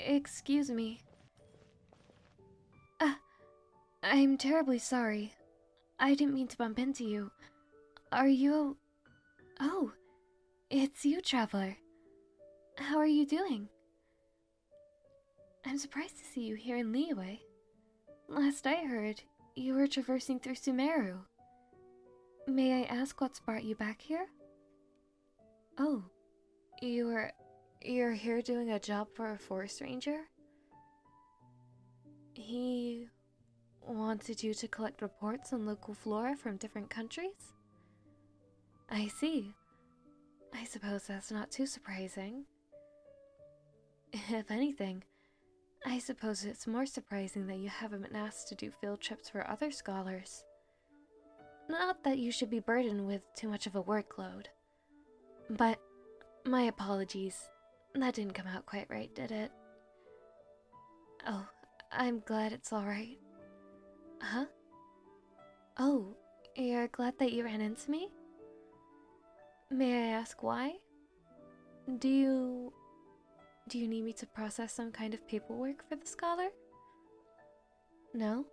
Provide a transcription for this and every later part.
Excuse me. Uh, I'm terribly sorry. I didn't mean to bump into you. Are you... Oh, it's you, Traveler. How are you doing? I'm surprised to see you here in Liyue. Last I heard, you were traversing through Sumeru. May I ask what's brought you back here? Oh, you're here doing a job for a forest ranger? He wanted you to collect reports on local flora from different countries? I see. I suppose that's not too surprising. If anything, I suppose it's more surprising that you haven't been asked to do field trips for other scholars. Not that you should be burdened with too much of a workload. But, my apologies. That didn't come out quite right, did it? Oh, I'm glad it's alright. Huh? Oh, you're glad that you ran into me? May I ask why? Do you need me to process some kind of paperwork for the scholar? No?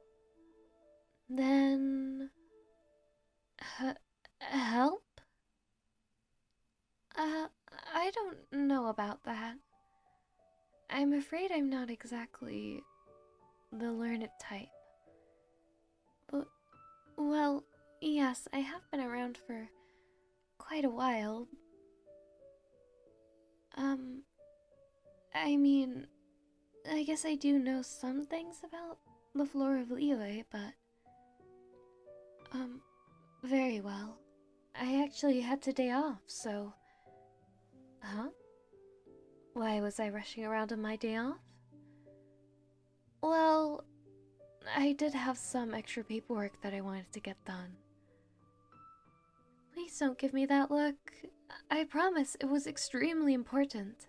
Then... help? I don't know about that. I'm afraid I'm not exactly the learned type. But, well, yes, I have been around for quite a while. I mean, I guess I do know some things about the flora of Liyue, but... very well. I actually had today off, so... Huh? Why was I rushing around on my day off? Well, I did have some extra paperwork that I wanted to get done. Please don't give me that look. I promise it was extremely important.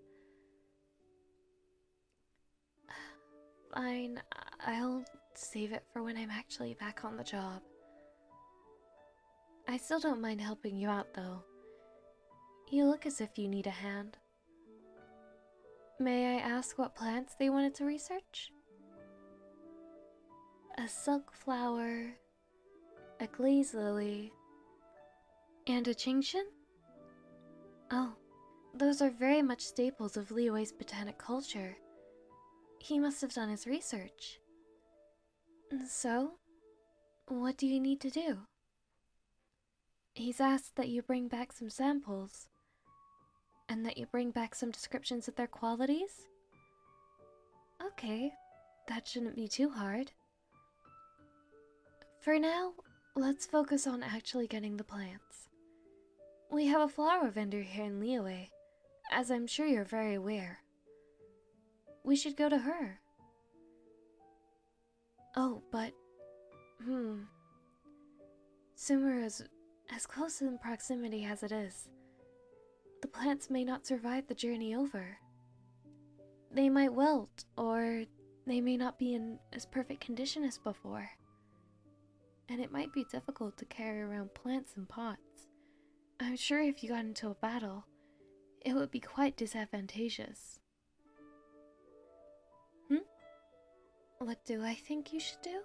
Fine, I'll save it for when I'm actually back on the job. I still don't mind helping you out, though. You look as if you need a hand. May I ask what plants they wanted to research? A silk flower, a glaze lily, and a qingshan? Oh, those are very much staples of Liyue's botanic culture. He must have done his research. So, what do you need to do? He's asked that you bring back some samples, and that you bring back some descriptions of their qualities? Okay, that shouldn't be too hard. For now, let's focus on actually getting the plants. We have a flower vendor here in Liyue, as I'm sure you're very aware. We should go to her. Oh, but... Sumeru is as close in proximity as it is. The plants may not survive the journey over. They might wilt, or they may not be in as perfect condition as before. And it might be difficult to carry around plants in pots. I'm sure if you got into a battle, it would be quite disadvantageous. What do I think you should do?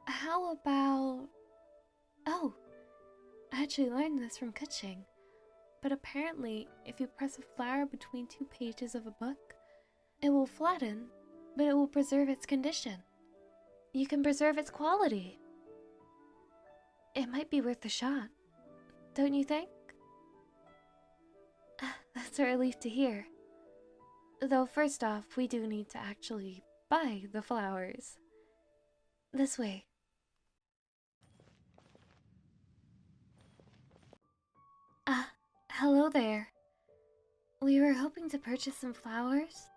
How about... Oh, I actually learned this from Kuching. But apparently, if you press a flower between two pages of a book, it will flatten, but it will preserve its condition. You can preserve its quality. It might be worth a shot, don't you think? That's a relief to hear. Though first off, we do need to actually buy the flowers. This way. Hello there. We were hoping to purchase some flowers.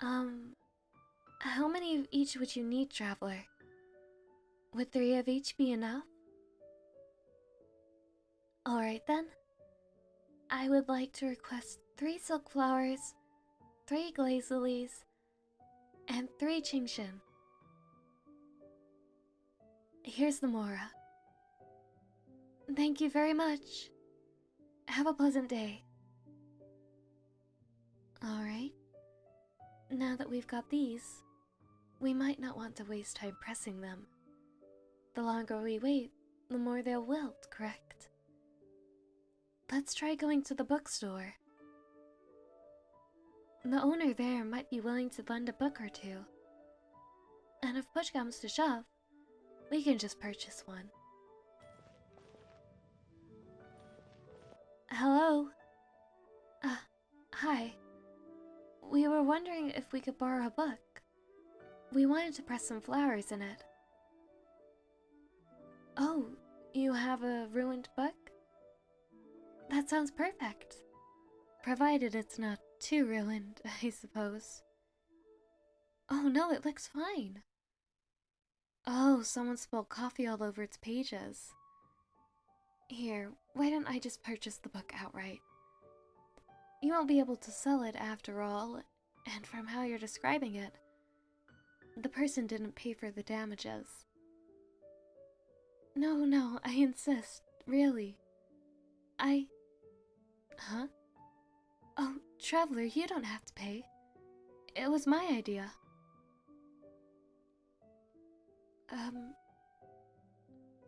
How many of each would you need, Traveler? Would 3 of each be enough? Alright then. I would like to request 3 silk flowers, 3 glaze lilies, and 3 qingshan. Here's the mora. Thank you very much. Have a pleasant day. Alright. Now that we've got these, we might not want to waste time pressing them. The longer we wait, the more they'll wilt, correct? Let's try going to the bookstore. The owner there might be willing to lend a book or two. And if push comes to shove, we can just purchase one. Hello? Hi. We were wondering if we could borrow a book. We wanted to press some flowers in it. Oh, you have a ruined book? That sounds perfect. Provided it's not too ruined, I suppose. Oh no, it looks fine. Oh, someone spilled coffee all over its pages. Here, why don't I just purchase the book outright? You won't be able to sell it after all, and from how you're describing it, the person didn't pay for the damages. No, I insist, really. Huh? Oh, Traveler, you don't have to pay. It was my idea.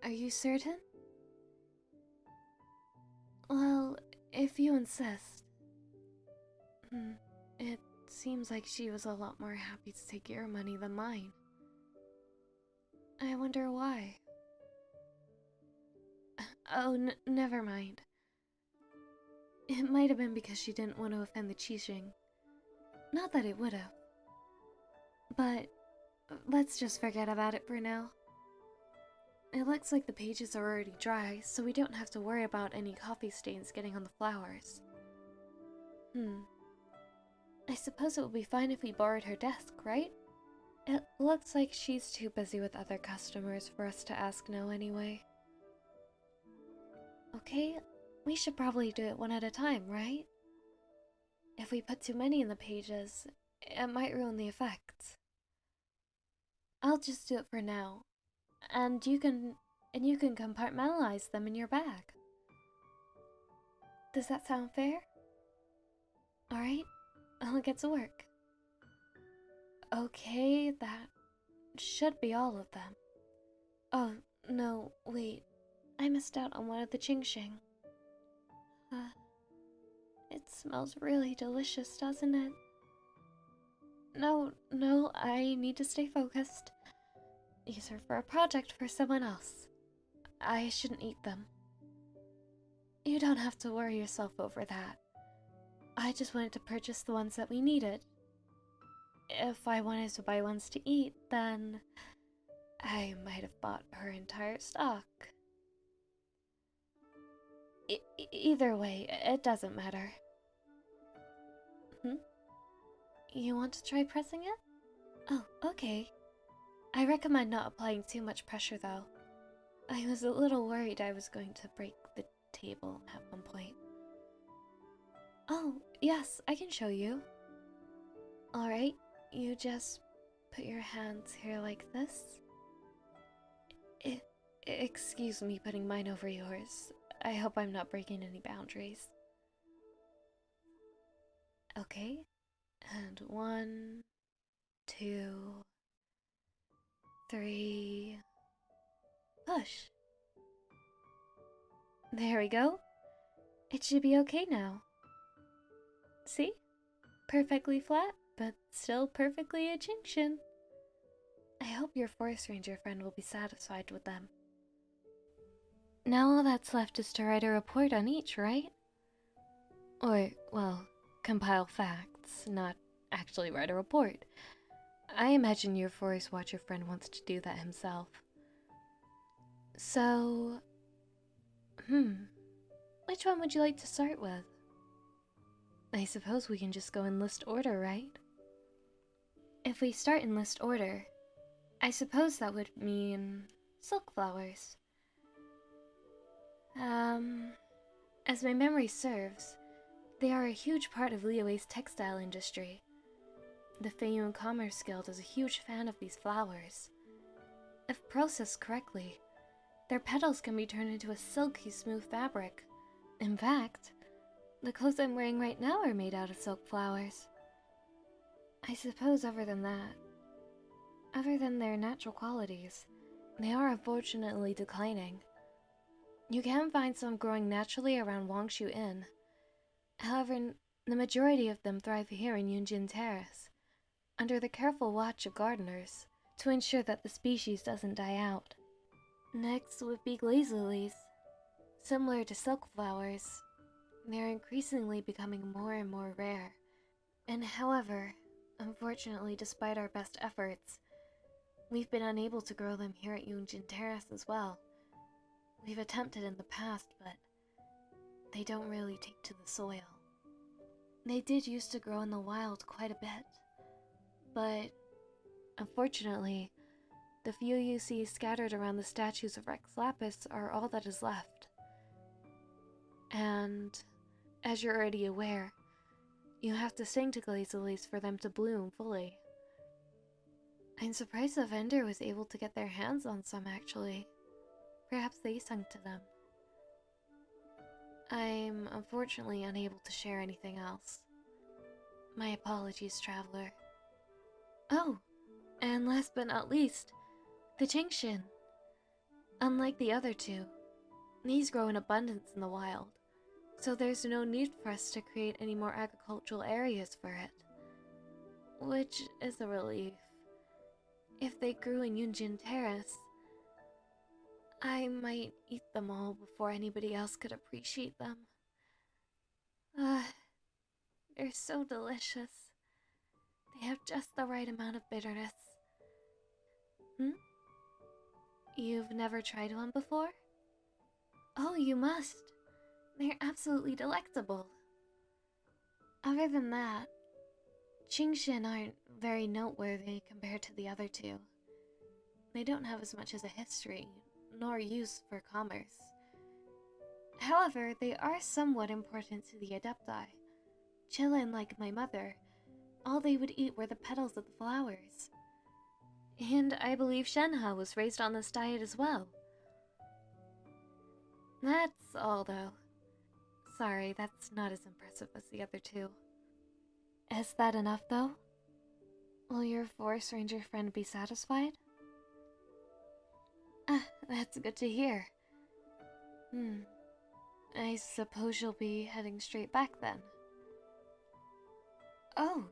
Are you certain? Well, if you insist. It seems like she was a lot more happy to take your money than mine. I wonder why. Oh, never mind. It might have been because she didn't want to offend the Qixing. Not that it would have. But let's just forget about it for now. It looks like the pages are already dry, so we don't have to worry about any coffee stains getting on the flowers. I suppose it would be fine if we borrowed her desk, right? It looks like she's too busy with other customers for us to ask no anyway. Okay, we should probably do it one at a time, right? If we put too many in the pages, it might ruin the effect. I'll just do it for now, and you can compartmentalize them in your bag. Does that sound fair? Alright, I'll get to work. Okay, that should be all of them. Oh, no, wait. I missed out on one of the Qingxing. It smells really delicious, doesn't it? No, I need to stay focused. These are for a project for someone else. I shouldn't eat them. You don't have to worry yourself over that. I just wanted to purchase the ones that we needed. If I wanted to buy ones to eat, then I might have bought her entire stock. Either way, it doesn't matter. You want to try pressing it? Oh, okay. I recommend not applying too much pressure though. I was a little worried I was going to break the table at one point. Oh, yes, I can show you. Alright, you just put your hands here like this. Excuse me putting mine over yours. I hope I'm not breaking any boundaries. Okay, and 1, 2, 3, push. There we go. It should be okay now. See? Perfectly flat, but still perfectly a Qingxin. I hope your forest ranger friend will be satisfied with them. Now all that's left is to write a report on each, right? Or, well, compile facts, not actually write a report. I imagine your forest watcher friend wants to do that himself. So, which one would you like to start with? I suppose we can just go in list order, right? If we start in list order, I suppose that would mean silk flowers. As my memory serves, they are a huge part of Liyue's textile industry. The Feiyun Commerce Guild is a huge fan of these flowers. If processed correctly, their petals can be turned into a silky smooth fabric. In fact, the clothes I'm wearing right now are made out of silk flowers. I suppose other than that, other than their natural qualities, they are unfortunately declining. You can find some growing naturally around Wangshu Inn. However, the majority of them thrive here in Yunjin Terrace, under the careful watch of gardeners, to ensure that the species doesn't die out. Next would be glaze lilies. Similar to silk flowers, they're increasingly becoming more and more rare. And however, unfortunately, despite our best efforts, we've been unable to grow them here at Yunjin Terrace as well. We've attempted in the past, but they don't really take to the soil. They did used to grow in the wild quite a bit, but unfortunately, the few you see scattered around the statues of Rex Lapis are all that is left. And, as you're already aware, you have to sing to glaze lilies for them to bloom fully. I'm surprised the vendor was able to get their hands on some, actually. Perhaps they sung to them. I'm unfortunately unable to share anything else. My apologies, traveler. Oh, and last but not least, the Jingshin. Unlike the other two, these grow in abundance in the wild, so there's no need for us to create any more agricultural areas for it. Which is a relief. If they grew in Yunjin Terrace, I might eat them all before anybody else could appreciate them. They're so delicious. They have just the right amount of bitterness. You've never tried one before? Oh, you must. They're absolutely delectable. Other than that, Qingshin aren't very noteworthy compared to the other two. They don't have as much as a history, nor use for commerce. However, they are somewhat important to the Adepti. Chillin, like my mother, all they would eat were the petals of the flowers. And I believe Shenhe was raised on this diet as well. That's all, though. Sorry, that's not as impressive as the other two. Is that enough, though? Will your forest ranger friend be satisfied? That's good to hear. I suppose you'll be heading straight back then. Oh,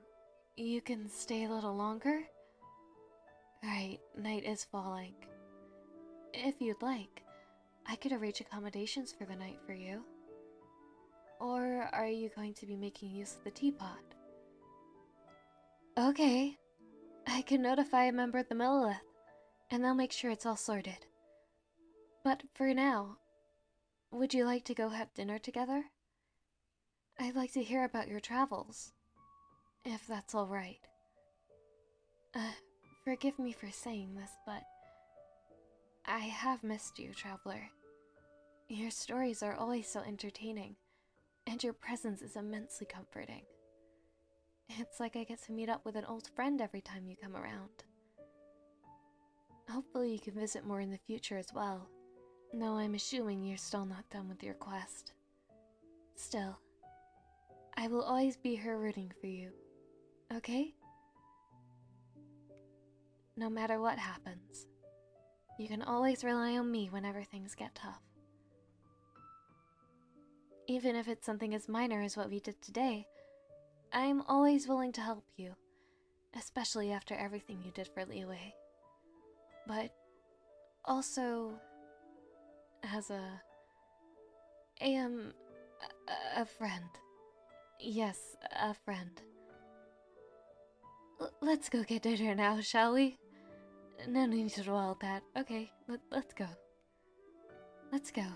you can stay a little longer? Right, night is falling. If you'd like, I could arrange accommodations for the night for you. Or are you going to be making use of the teapot? Okay, I can notify a member of the Millelith, and they'll make sure it's all sorted. But for now, would you like to go have dinner together? I'd like to hear about your travels, if that's all right. Forgive me for saying this, but I have missed you, traveler. Your stories are always so entertaining, and your presence is immensely comforting. It's like I get to meet up with an old friend every time you come around. Hopefully you can visit more in the future as well, though I'm assuming you're still not done with your quest. Still, I will always be here rooting for you, okay? No matter what happens, you can always rely on me whenever things get tough. Even if it's something as minor as what we did today, I'm always willing to help you, especially after everything you did for Liyue. But also, as a friend. Yes, a friend. Let's go get dinner now, shall we? No need to do all that. Okay, let's go. Let's go.